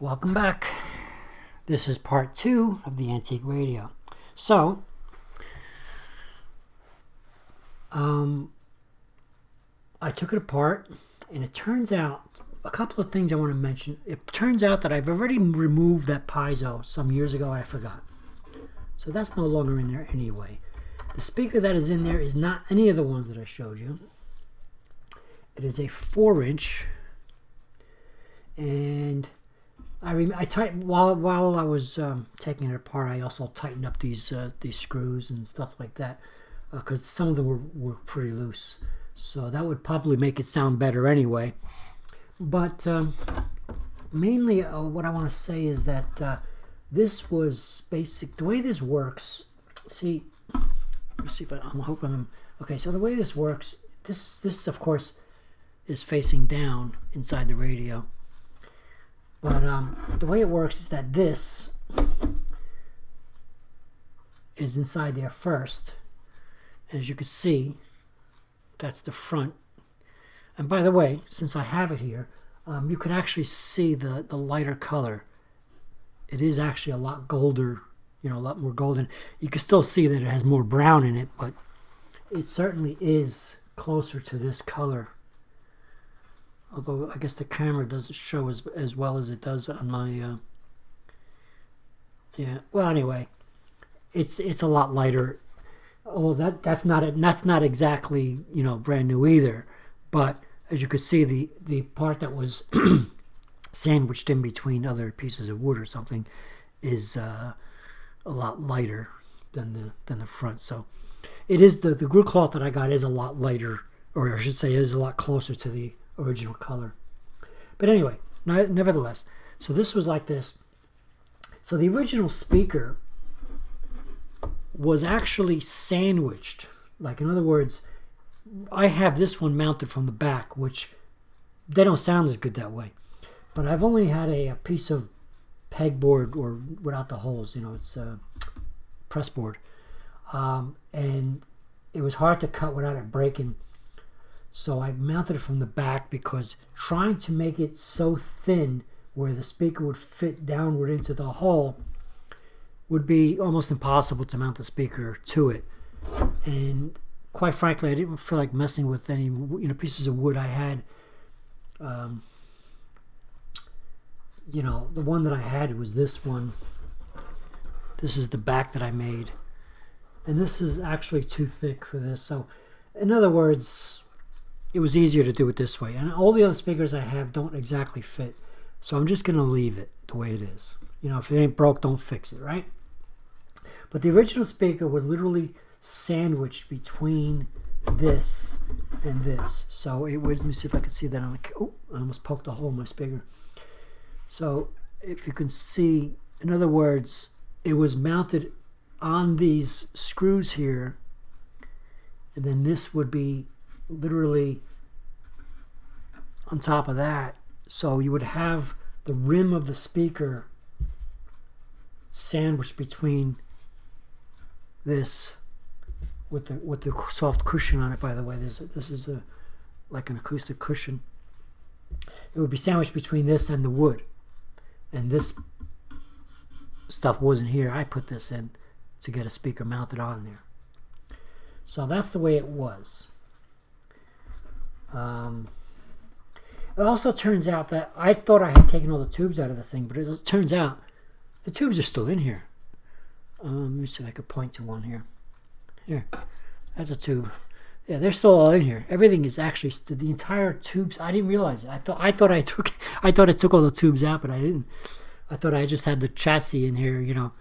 Welcome back. This is part 2 of the antique radio. So, I took it apart, and it turns out a couple of things I want to mention. It turns out that I've already removed that piezo some years ago. I forgot. So that's no longer in there anyway. The speaker that is in there is not any of the ones that I showed you. It is a 4-inch, and I tightened while I was taking it apart. I also tightened up these screws and stuff like that because some of them were pretty loose. So that would probably make it sound better anyway. But mainly, what I want to say is that this was basic. The way this works. See, let's see if I'm hoping I'm okay. So the way this works, this of course is facing down inside the radio. But the way it works is that this is inside there first. And as you can see, that's the front. And by the way, since I have it here, you can actually see the lighter color. It is actually a lot golder, a lot more golden. You can still see that it has more brown in it, but it certainly is closer to this color. Although I guess the camera doesn't show as well as it does on my yeah. Well, anyway, it's a lot lighter. Oh, that's not exactly brand new either. But as you could see, the part that was sandwiched in between other pieces of wood or something is a lot lighter than the front. So it is the glue cloth that I got is a lot lighter, or I should say, is a lot closer to the original color. But anyway, nevertheless, so this was like this. So the original speaker was actually sandwiched. Like, in other words, I have this one mounted from the back, which they don't sound as good that way. But I've only had a piece of pegboard, or without the holes, it's a press board. And it was hard to cut without it breaking. So I mounted it from the back because trying to make it so thin where the speaker would fit downward into the hole would be almost impossible to mount the speaker to it. And quite frankly, I didn't feel like messing with any pieces of wood I had. The one that I had was this one. This is the back that I made. And this is actually too thick for this. So in other words, it was easier to do it this way. And all the other speakers I have don't exactly fit. So I'm just going to leave it the way it is. If it ain't broke, don't fix it, right? But the original speaker was literally sandwiched between this and this. So it was, let me see if I can see that on the, oh, I almost poked a hole in my speaker. So if you can see, in other words, it was mounted on these screws here. And then this would be literally on top of that. So you would have the rim of the speaker sandwiched between this with the soft cushion on it. By the way, this is like an acoustic cushion. It would be sandwiched between this and the wood, and this stuff wasn't here. I put this in to get a speaker mounted on there. So that's the way it was. It also turns out that I thought I had taken all the tubes out of the thing, but it turns out the tubes are still in here. Let me see if I could point to one here. Here, that's a tube. Yeah, they're still all in here. Everything is actually the entire tubes. I didn't realize it. I thought I took all the tubes out, but I didn't. I thought I just had the chassis in here.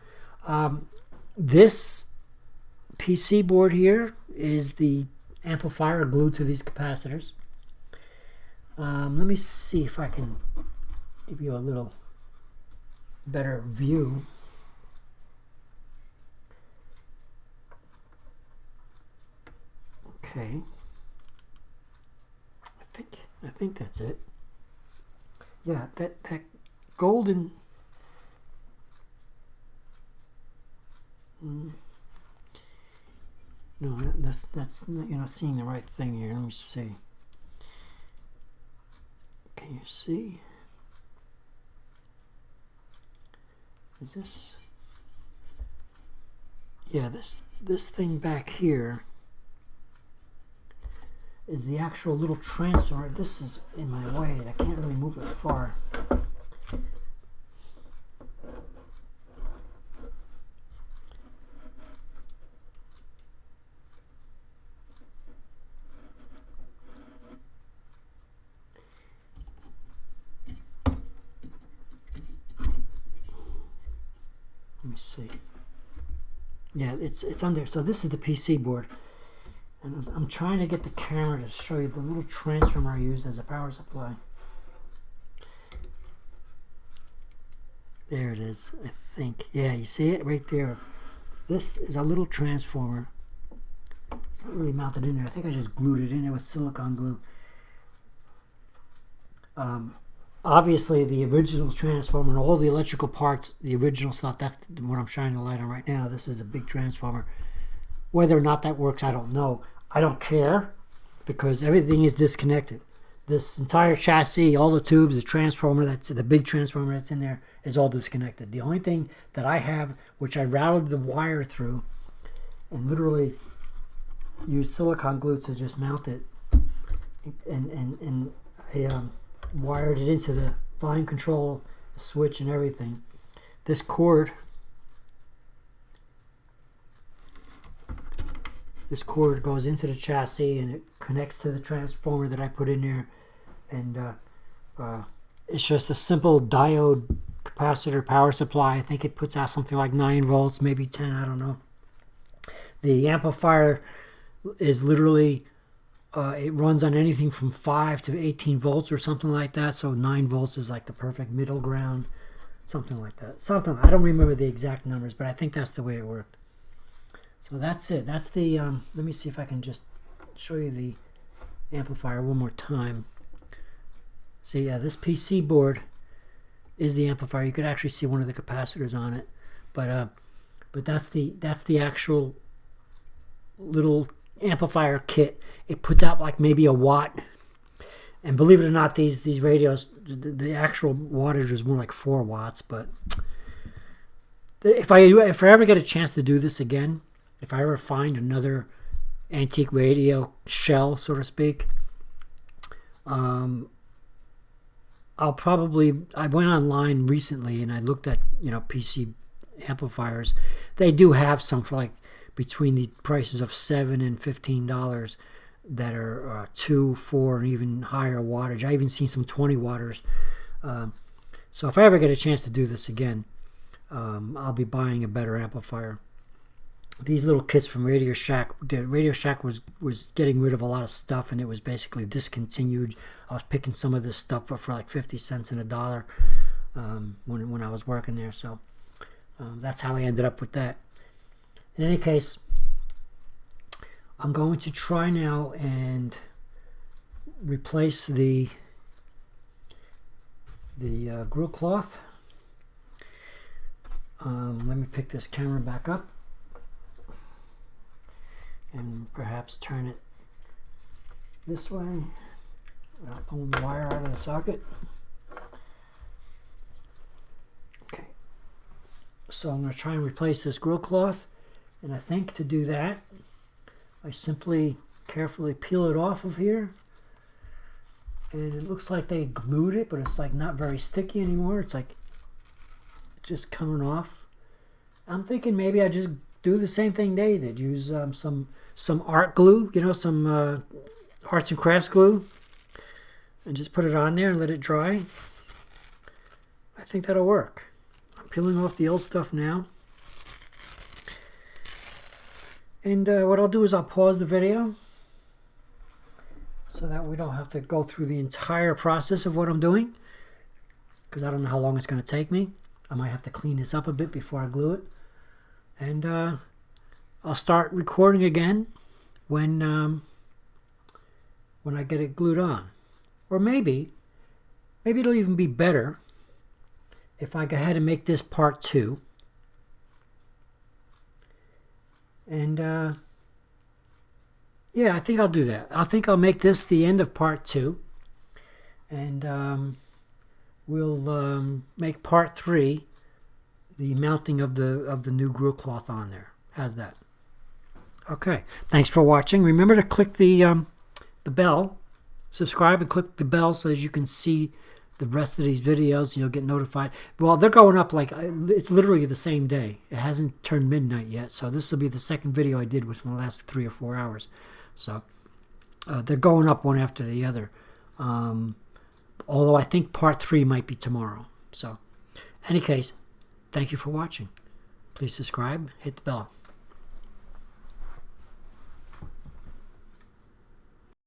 This PC board here is the amplifier glued to these capacitors. Let me see if I can give you a little better view. Okay. I think that's it. Yeah, that golden. No, that's you're not seeing the right thing here. Let me see. Can you see? Is this? Yeah, this thing back here is the actual little transformer. This is in my way and I can't really move it far. Let me see. Yeah, it's under. So this is the PC board. And I'm trying to get the camera to show you the little transformer I use as a power supply. There it is, I think. Yeah, you see it right there. This is a little transformer. It's not really mounted in there. I think I just glued it in there with silicone glue. Obviously, the original transformer and all the electrical parts, the original stuff, that's what I'm shining the light on right now. This is a big transformer. Whether or not that works, I don't know. I don't care because everything is disconnected. This entire chassis, all the tubes, the transformer, that's the big transformer that's in there, is all disconnected. The only thing that I have, which I routed the wire through and literally used silicone glue to just mount it, and I wired it into the volume control switch and everything. This cord goes into the chassis and it connects to the transformer that I put in there, and it's just a simple diode capacitor power supply. I think it puts out something like 9 volts, maybe 10, I don't know. The amplifier is literally it runs on anything from 5 to 18 volts or something like that, so 9 volts is like the perfect middle ground, something like that. I don't remember the exact numbers, but I think that's the way it worked. So that's it. That's the, let me see if I can just show you the amplifier one more time. See, yeah, this PC board is the amplifier. You could actually see one of the capacitors on it, but that's the actual little amplifier kit. It puts out like maybe a watt, and believe it or not, these radios, the actual wattage is more like 4 watts. But if I ever get a chance to do this again, if I ever find another antique radio shell, so to speak, I'll probably, I went online recently and I looked at, PC amplifiers. They do have some for like between the prices of $7 and $15 that are 2, 4, and even higher wattage. I even seen some 20 watters. So if I ever get a chance to do this again, I'll be buying a better amplifier. These little kits from Radio Shack, Radio Shack was getting rid of a lot of stuff, and it was basically discontinued. I was picking some of this stuff up for like 50 cents and $1 when I was working there. So that's how I ended up with that. In any case, I'm going to try now and replace the grill cloth. Let me pick this camera back up and perhaps turn it this way without pulling the wire out of the socket. Okay, so I'm going to try and replace this grill cloth, and I think to do that I simply carefully peel it off of here, and it looks like they glued it, but it's like not very sticky anymore. It's like just coming off. I'm thinking maybe I just do the same thing they did, use some art glue, some arts and crafts glue, and just put it on there and let it dry. I think that'll work. I'm peeling off the old stuff now. And what I'll do is I'll pause the video so that we don't have to go through the entire process of what I'm doing, because I don't know how long it's going to take me. I might have to clean this up a bit before I glue it. And I'll start recording again when I get it glued on. Or maybe it'll even be better if I go ahead and make this part 2. And yeah, I think I'll do that. I think I'll make this the end of part 2, and we'll make part 3 mounting of the new grill cloth on there. Has that. Okay. Thanks for watching. Remember to click the bell, subscribe, and click the bell so as you can see the rest of these videos. You'll get notified. Well, they're going up like it's literally the same day. It hasn't turned midnight yet, so this will be the second video I did within the last 3 or 4 hours. So they're going up one after the other. Although I think part 3 might be tomorrow. So, in any case, thank you for watching. Please subscribe, hit the bell.